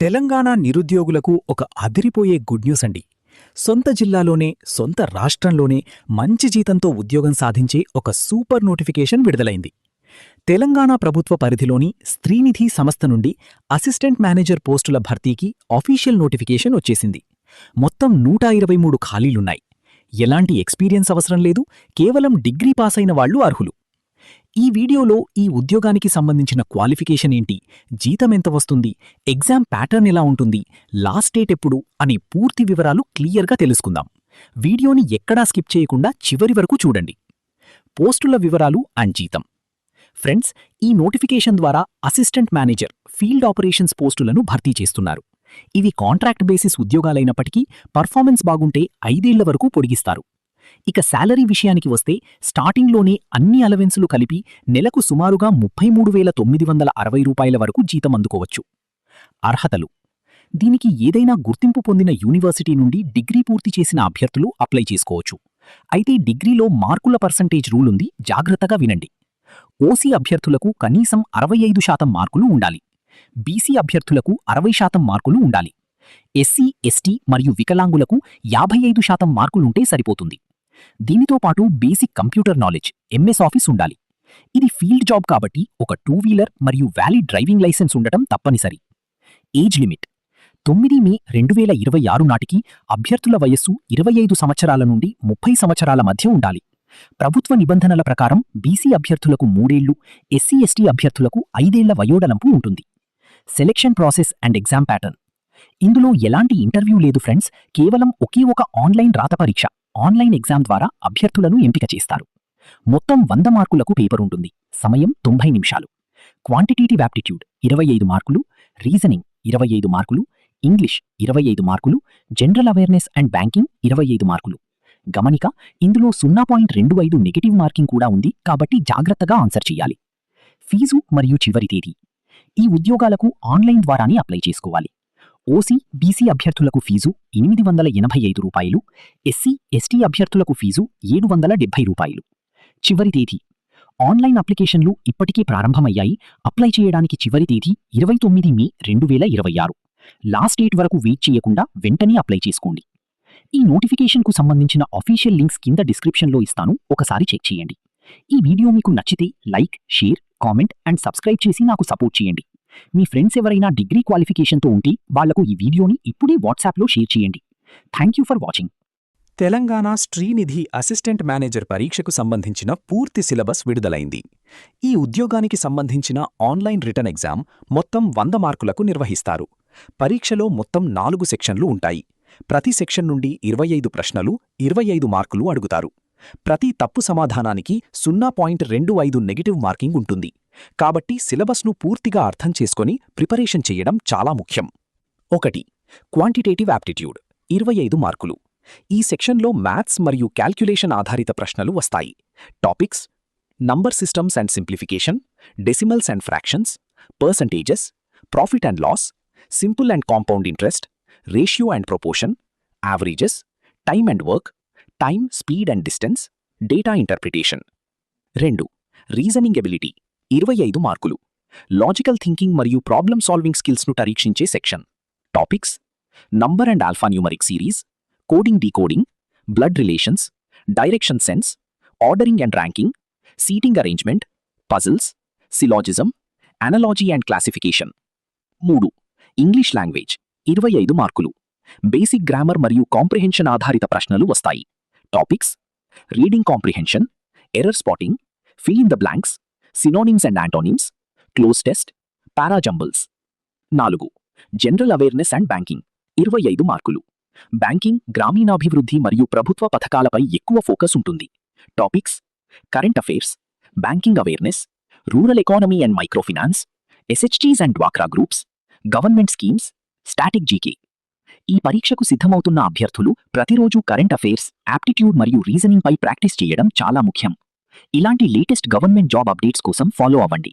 తెలంగాణ నిరుద్యోగులకు ఒక అదిరిపోయే గుడ్ న్యూస్ అండి. సొంత జిల్లాలోనే, సొంత రాష్ట్రంలోనే మంచి జీతంతో ఉద్యోగం సాధించే ఒక సూపర్ నోటిఫికేషన్ విడుదలైంది. తెలంగాణ ప్రభుత్వ పరిధిలోని స్త్రీనిధి సంస్థ నుండి అసిస్టెంట్ మేనేజర్ పోస్టుల భర్తీకి ఆఫీషియల్ నోటిఫికేషన్ వచ్చేసింది. మొత్తం 123 ఖాళీలున్నాయి. ఎలాంటి ఎక్స్పీరియన్స్ అవసరం లేదు, కేవలం డిగ్రీ పాసైన వాళ్లు అర్హులు. ఈ వీడియోలో ఈ ఉద్యోగానికి సంబంధించిన క్వాలిఫికేషన్ ఏంటి, జీతం ఎంత వస్తుంది, ఎగ్జామ్ ప్యాటర్న్ ఎలా ఉంటుంది, లాస్ట్ డేట్ ఎప్పుడు అనే పూర్తి వివరాలు క్లియర్గా తెలుసుకుందాం. వీడియోని ఎక్కడా స్కిప్ చేయకుండా చివరి వరకు చూడండి. పోస్టుల వివరాలు అండ్ జీతం. ఫ్రెండ్స్, ఈ నోటిఫికేషన్ ద్వారా అసిస్టెంట్ మేనేజర్, ఫీల్డ్ ఆపరేషన్స్ పోస్టులను భర్తీ చేస్తున్నారు. ఇవి కాంట్రాక్ట్ బేసిస్ ఉద్యోగాలైనప్పటికీ పర్ఫార్మెన్స్ బాగుంటే 5 ఏళ్ల వరకు పొడిగిస్తారు. ఇక శాలరీ విషయానికి వస్తే స్టార్టింగ్లోనే అన్ని అలవెన్సులు కలిపి నెలకు సుమారుగా 33,960 రూపాయల వరకు జీతం అందుకోవచ్చు. అర్హతలు: దీనికి ఏదైనా గుర్తింపు పొందిన యూనివర్సిటీ నుండి డిగ్రీ పూర్తి చేసిన అభ్యర్థులు అప్లై చేసుకోవచ్చు. అయితే డిగ్రీలో మార్కుల పర్సంటేజ్ రూల్ ఉంది, జాగ్రత్తగా వినండి. ఓసీ అభ్యర్థులకు కనీసం 65% మార్కులు ఉండాలి. బీసీ అభ్యర్థులకు 60% మార్కులు ఉండాలి. ఎస్సీ, ఎస్టీ మరియు వికలాంగులకు 55% మార్కులుంటే సరిపోతుంది. దీనితో పాటు basic computer knowledge, MS office ఉండాలి. ఇది ఫీల్డ్ జాబ్ కాబట్టి ఒక 2 వీలర్ మరియు వ్యాలిడ్ డ్రైవింగ్ లైసెన్స్ ఉండటం తప్పనిసరి. ఏజ్ లిమిట్: 9 మే 2026 నాటికి అభ్యర్థుల వయస్సు 25 సంవత్సరాల నుండి 30 సంవత్సరాల మధ్య ఉండాలి. ప్రభుత్వ నిబంధనల ప్రకారం బీసీ అభ్యర్థులకు 3 ఏళ్లు, ఎస్సీ ఎస్టీ అభ్యర్థులకు 5 ఏళ్ల వయోడలంపు ఉంటుంది. Selection process and exam pattern: ఇందులో ఎలాంటి ఇంటర్వ్యూ లేదు ఫ్రెండ్స్, కేవలం ఒకే ఒక ఆన్లైన్ రాత పరీక్ష, ఆన్లైన్ ఎగ్జామ్ ద్వారా అభ్యర్థులను ఎంపిక చేస్తారు. మొత్తం 100 మార్కులకు పేపర్ ఉంటుంది. సమయం 90 నిమిషాలు. క్వాంటిటేటివ్ యాప్టిట్యూడ్ 25 మార్కులు, రీజనింగ్ 25 మార్కులు, ఇంగ్లీష్ 25 మార్కులు, జనరల్ అవేర్నెస్ అండ్ బ్యాంకింగ్ 25 మార్కులు. గమనిక: ఇందులో 0.25 నెగటివ్ మార్కింగ్ కూడా ఉంది, కాబట్టి జాగ్రత్తగా ఆన్సర్ చేయాలి. ఫీజు మరియు చివరి తేదీ: ఈ ఉద్యోగాలకు ఆన్లైన్ ద్వారానే అప్లై చేసుకోవాలి. ఓసీ, బీసీ అభ్యర్థులకు ఫీజు 885 రూపాయలు, ఎస్సీ, ఎస్టీ అభ్యర్థులకు ఫీజు 770 రూపాయలు. చివరి తేదీ: ఆన్లైన్ అప్లికేషన్లు ఇప్పటికే ప్రారంభమయ్యాయి. అప్లై చేయడానికి చివరి తేదీ 29 మే 2026. లాస్ట్ డేట్ వరకు వెయిట్ చేయకుండా వెంటనే అప్లై చేసుకోండి. ఈ నోటిఫికేషన్కు సంబంధించిన అఫీషియల్ లింక్స్ కింద డిస్క్రిప్షన్లో ఇస్తాను, ఒకసారి చెక్ చేయండి. ఈ వీడియో మీకు నచ్చితే like, share, comment and subscribe చేసి నాకు సపోర్ట్ చేయండి. మీ ఫ్రెండ్స్ ఎవరైనా డిగ్రీ క్వాలిఫికేషన్తో ఉంటే వాళ్లకు ఈ వీడియోని ఇప్పుడే వాట్సాప్లో షేర్ చేయండి. Thank you for watching. Telangana Stree Nidhi assistant manager పరీక్షకు సంబంధించిన పూర్తి సిలబస్ విడుదలైంది. ఈ ఉద్యోగానికి సంబంధించిన ఆన్లైన్ రిటన్ ఎగ్జామ్ మొత్తం 100 మార్కులకు నిర్వహిస్తారు. పరీక్షలో మొత్తం 4 సెక్షన్లు ఉంటాయి. ప్రతి సెక్షన్ నుండి 25 ప్రశ్నలు, 25 మార్కులు అడుగుతారు. ప్రతి తప్పు సమాధానానికి 0.25 నెగటివ్ మార్కింగ్ ఉంటుంది. కాబట్టి సిలబస్ను పూర్తిగా అర్థం చేసుకొని ప్రిపరేషన్ చేయడం చాలా ముఖ్యం. 1. క్వాంటిటేటివ్ యాప్టిట్యూడ్ 25 మార్కులు. ఈ సెక్షన్లో మ్యాథ్స్ మరియు క్యాల్క్యులేషన్ ఆధారిత ప్రశ్నలు వస్తాయి. Topics: number systems and simplification, decimals and fractions, percentages, profit and loss, simple and compound interest, ratio and proportion, averages, time and work, time, speed and distance, data interpretation. 2. Reasoning ability 25 మార్కులు. Logical thinking మరియు problem solving స్కిల్స్ను పరీక్షించే section. Topics: number and alphanumeric series, coding decoding, blood relations, direction sense, ordering and ranking, seating arrangement, puzzles, syllogism, analogy and classification. 3. English language 25 మార్కులు. Basic grammar మరియు comprehension ఆధారిత ప్రశ్నలు వస్తాయి. Topics: reading comprehension, error spotting, fill in the blanks, synonyms and antonyms, cloze test, parajumbles. 4. General awareness and banking 25 మార్కులు. Banking, గ్రామీణాభివృద్ధి మరియు ప్రభుత్వ పథకాలపై ఎక్కువ ఫోకస్ ఉంటుంది. Topics: current affairs, banking awareness, rural economy and microfinance, SHGs and డ్వాక్రా groups, government schemes, static GK. ఈ పరీక్షకు సిద్ధమవుతున్న అభ్యర్థులు ప్రతిరోజు కరెంట్ అఫైర్స్, యాప్టిట్యూడ్ మరియు రీజనింగ్ పై ప్రాక్టీస్ చేయడం చాలా ముఖ్యం. ఇలాంటి లేటెస్ట్ గవర్నమెంట్ జాబ్ అప్డేట్స్ కోసం ఫాలో అవ్వండి.